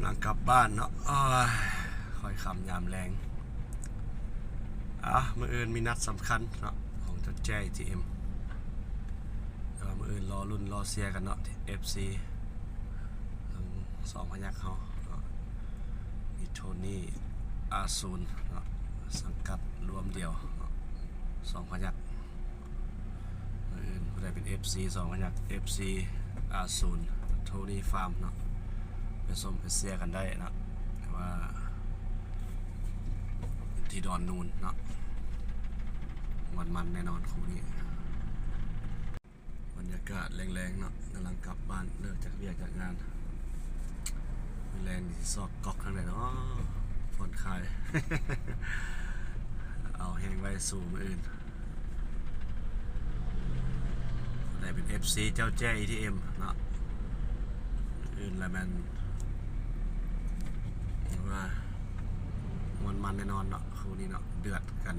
ำลังกลับบ้านเนาะคอยคำยามแรงมื้ออื่นมีนัดสำคัญเนาะของเจ้าแจ้ TM แต่ว่ามื้ออื่นรอรุ่นรอเชียร์กันเนาะ FC ทั้งสองพยัคฆ์เขามีโทนี่อาซูนเนาะสังกัดรวมเดียวสองพยัคฆ์มื้ออื่นผู้ใดเป็น FC สองพยัคฆ์ FC อาซูนโทนี่ฟาร์มเนาะไปส้มไปเชียร์กันได้เนาะแต่ว่าที่ดอนนูนเนาะมันแน่นอนคู่นี้บรรยากาศแรงๆเนาะกำลังกลับบ้านเลิกจากเวียกจากงานแรงที่ซอกก๊อกทางไหนเนาะผ่อนคลาย เอาแห้งไว้สู่มืออื่นได้เป็น FC เจ้าแจ้ ETM เนาะอื่นแล้วมันว่ามันแน่นอนเนาะคู่นี้เนาะเดือดกัน